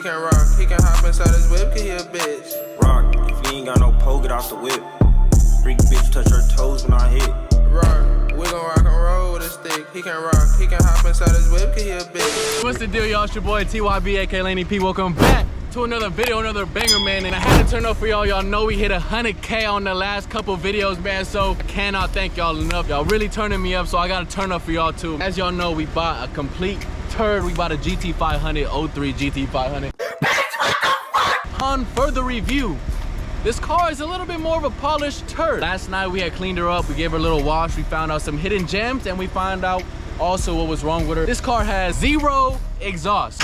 can rock, he can hop inside his whip, cause he a bitch. Rock, if you ain't got no pole, get off the whip. Freak bitch, touch her toes when I hit. Rock, we gon' rock and roll with a stick. He can rock, he can hop inside his whip, cause he a bitch. What's the deal, y'all? It's your boy TYB, aka Laneyy P. Welcome back to another video, another banger, man. And I had to turn up for y'all. Y'all know we hit 100K on the last couple videos, man. So I cannot thank y'all enough. Y'all really turning me up, so I gotta turn up for y'all too. As y'all know, we bought a complete turd. We bought a GT500, 03 GT500. On further review, this car is a little bit more of a polished turd. Last night we had cleaned her up, we gave her a little wash, we found out some hidden gems, and we found out also what was wrong with her. This car has zero exhaust.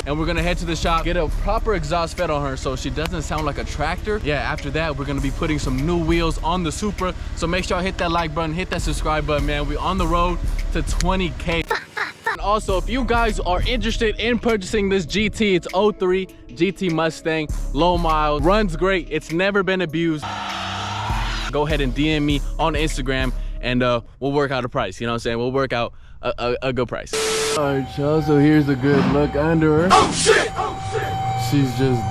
And we're gonna head to the shop, get a proper exhaust fed on her so she doesn't sound like a tractor. Yeah, after that, we're gonna be putting some new wheels on the Supra. So make sure y'all hit that like button, hit that subscribe button, man. We're on the road to 20K. And also, if you guys are interested in purchasing this GT, it's 03 GT Mustang, low mile, runs great, it's never been abused. Go ahead and DM me on Instagram and we'll work out a price, you know what I'm saying? We'll work out a good price. All right, y'all, so here's a good look under her. Oh shit! Oh shit! She's just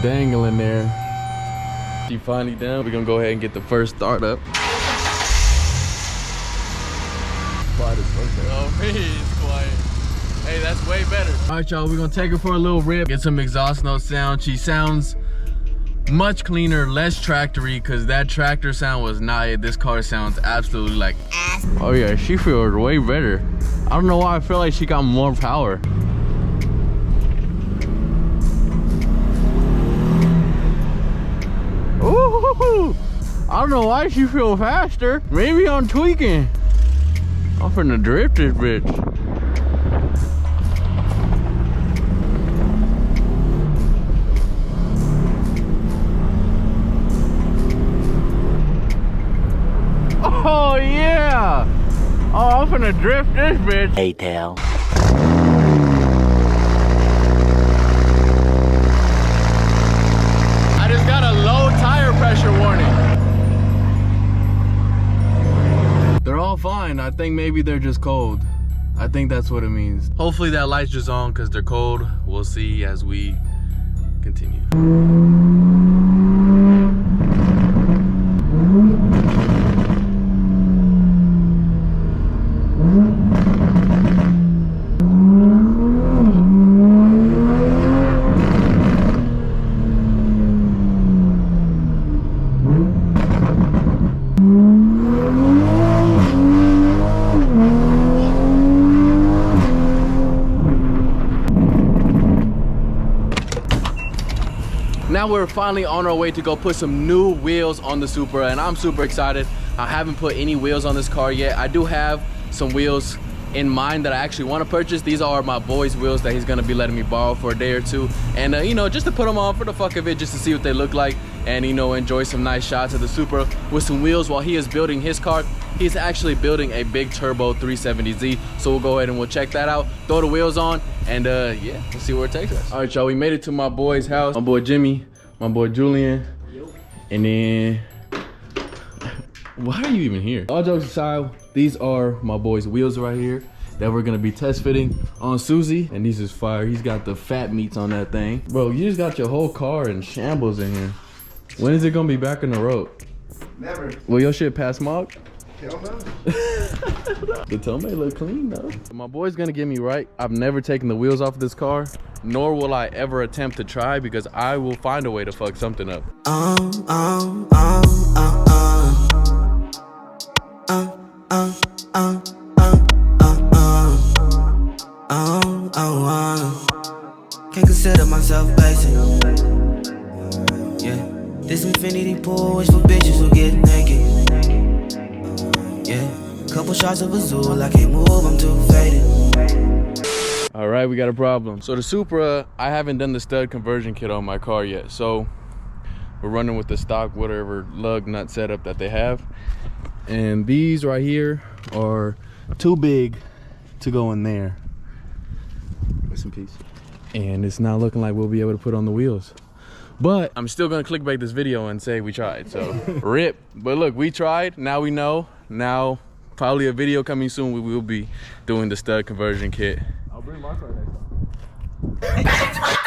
dangling there. She finally down. We're gonna go ahead and get the first start up. Quiet as fuck. Oh, me, it's quiet. Hey, that's way better. All right, y'all, we're gonna take her for a little rip, get some exhaust note sound. She sounds much cleaner, less tractory, because that tractor sound was not it. This car sounds absolutely like ass. Oh yeah, she feels way better. I don't know why I feel like she got more power. Ooh, I don't know why she feels faster. Maybe I'm tweaking. I'm finna drift this bitch. Oh yeah! Oh, I'm finna drift this bitch. Hey, tail. I just got a low tire pressure warning. They're all fine. I think maybe they're just cold. I think that's what it means. Hopefully that light's just on because they're cold. We'll see as we continue. Now we're finally on our way to go put some new wheels on the Supra, and I'm super excited. I haven't put any wheels on this car yet. I do have some wheels in mind that I actually want to purchase. These are my boy's wheels that he's gonna be letting me borrow for a day or two, and you know, just to put them on for the fuck of it, just to see what they look like, and you know, enjoy some nice shots of the Supra with some wheels while he is building his car. He's actually building a big turbo 370Z, so we'll go ahead and we'll check that out, throw the wheels on, and yeah, we'll see where it takes us. All right, y'all, we made it to my boy's house. My boy Jimmy, my boy Julian, and then why are you even here? All jokes aside, these are my boy's wheels right here that we're gonna be test fitting on Susie, and these is fire. He's got the fat meats on that thing. Bro, you just got your whole car in shambles in here. When is it gonna be back on the road? Never. Will your shit pass smog? Hell no. The tow may look clean though. My boy's gonna get me right. I've never taken the wheels off of this car, nor will I ever attempt to try, because I will find a way to fuck something up. Can't consider myself basic. Yeah, this infinity pool is for bitches who get naked. Yeah, couple shots of Azul, I can't move, I'm too faded. All right, we got a problem. So the Supra, I haven't done the stud conversion kit on my car yet, so we're running with the stock whatever lug nut setup that they have, and these right here are too big to go in there. Rest in peace. And it's not looking like we'll be able to put on the wheels, but I'm still gonna clickbait this video and say we tried, so rip. But look, we tried, now we know. Now probably a video coming soon. We will be doing the stud conversion kit. I'll bring my car next time.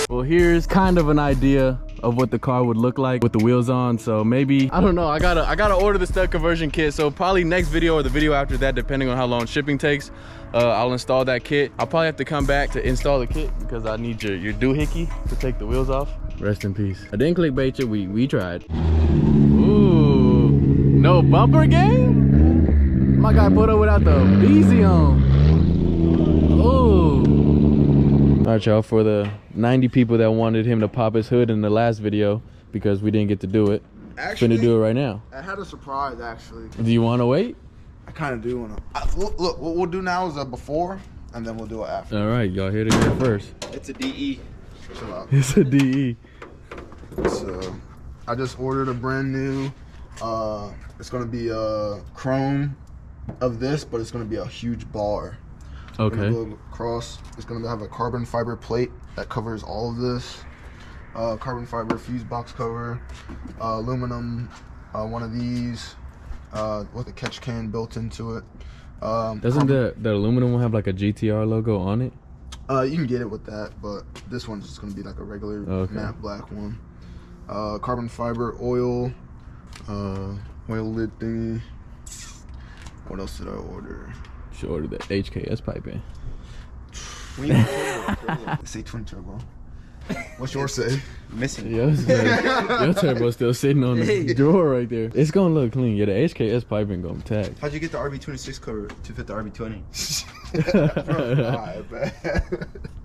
Well, here's kind of an idea of what the car would look like with the wheels on. So maybe, I don't know, I gotta order the stud conversion kit. So probably next video or the video after that, depending on how long shipping takes, I'll install that kit. I'll probably have to come back to install the kit because I need your doohickey to take the wheels off. Rest in peace. I didn't clickbait you, we tried. Ooh, no bumper game? My guy put up without the BZ on. Ooh. All right, y'all, for the 90 people that wanted him to pop his hood in the last video because we didn't get to do it, Actually, finna do it right now. I had a surprise, actually. Do you want to wait? I kind of do want to. Look, what we'll do now is a before, and then we'll do it after. All right, y'all hear it here first. It's a DE. Chill out. It's a DE. So, I just ordered a brand new. It's gonna be a chrome of this, but it's gonna be a huge bar. Okay. Gonna go across. It's gonna have a carbon fiber plate that covers all of this. Carbon fiber fuse box cover, aluminum, one of these with a catch can built into it. Doesn't the aluminum one have like a GTR logo on it? You can get it with that, but this one's just gonna be like a regular matte black one. Carbon fiber oil lid thingy. What else did I order? Should order that HKS pipe in. Say twin turbo. What's yours say? Missing. Your turbo's still sitting on the drawer right there. It's gonna look clean. Yeah, the HKS pipe ain't gonna tag. How'd you get the RB26 cover to fit the RB20? Alright, man.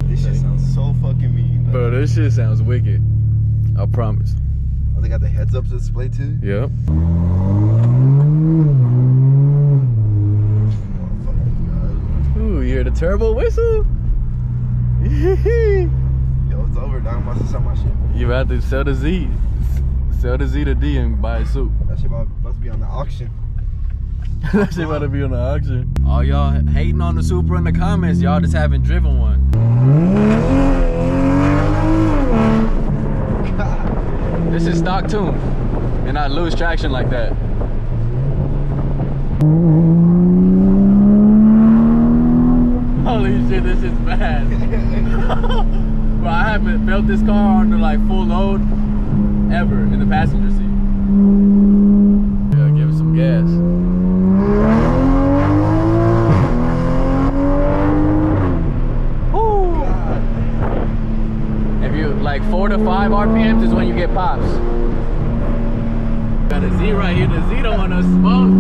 This shit sounds so fucking mean. Bro, this shit sounds wicked. I promise. Oh, they got the heads up display too? Yep. Ooh, you hear the turbo whistle? Yo, it's over. Now I'm about to sell my shit. You about to sell the Z. Sell the Z to D and buy a suit. That shit about to be on the auction. That shit about to be on the auction. All y'all hating on the Supra in the comments, y'all just haven't driven one. This is stock tune. And not lose traction like that. Holy shit, this is bad. Bro, I haven't felt this car under like full load ever in the passenger seat. Yeah, give it some gas. Woo. If you like 4 to 5 RPMs is when you get pops. Got a Z right here. The Z don't want no smoke.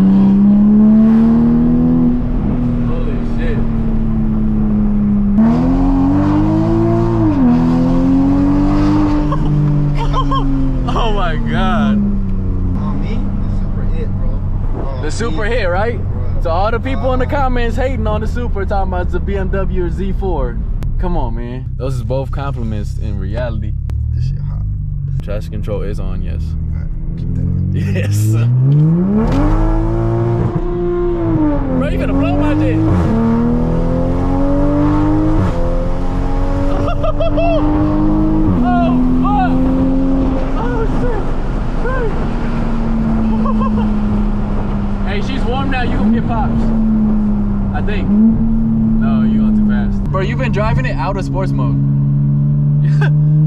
Holy shit. Oh my god. On me, the Supra hit, bro. The Supra hit, right? So all the people in the comments hating on the Supra talking about it's a BMW or Z4. Come on, man. Those is both compliments in reality. This shit hot. Traction control is on, yes. Alright, keep that on. Yes. Bro, you gonna blow my dick. Oh, fuck. Oh, shit. Hey, she's warm now. You gonna get pops. I think. No, you going too fast. Bro, you've been driving it out of sports mode.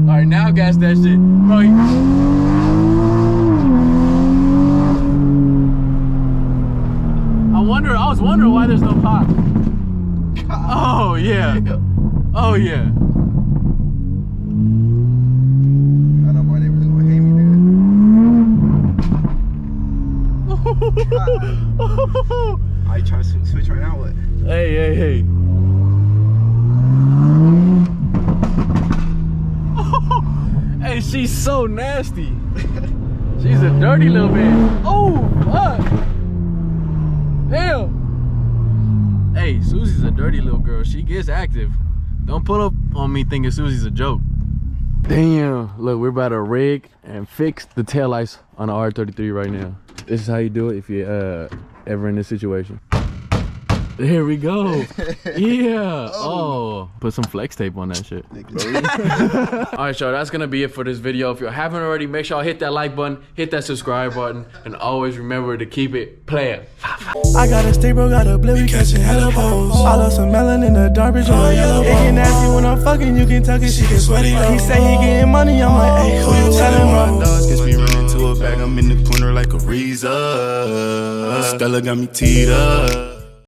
Alright, now gas that shit. Bro, I was wondering why there's no pop. Oh yeah. Oh yeah. I know my neighbor's gonna hate me, dude. Are you trying to switch right now? What? Hey. Hey, she's so nasty. She's a dirty little bitch. Oh, fuck. Damn. Hey, Susie's a dirty little girl. She gets active. Don't pull up on me thinking Susie's a joke. Damn. Look, we're about to rig and fix the taillights on the R33 right now. This is how you do it if you're ever in this situation. There we go. Yeah. Oh, put some flex tape on that shit. All right, y'all, that's gonna be it for this video. If you haven't already, make sure y'all hit that like button, hit that subscribe button, and always remember to keep it playing. I got a stick, bro, got a blip, we catching hella balls. I love some melon in the dark, bitch, on a yellow. It get nasty when I'm fucking, you can tuck it, she get sweaty. He say he getting money, I'm like, hey, who you telling, bro? Dogs gets me running to a bag, I'm in the corner like a Reza. Stella got me teed up.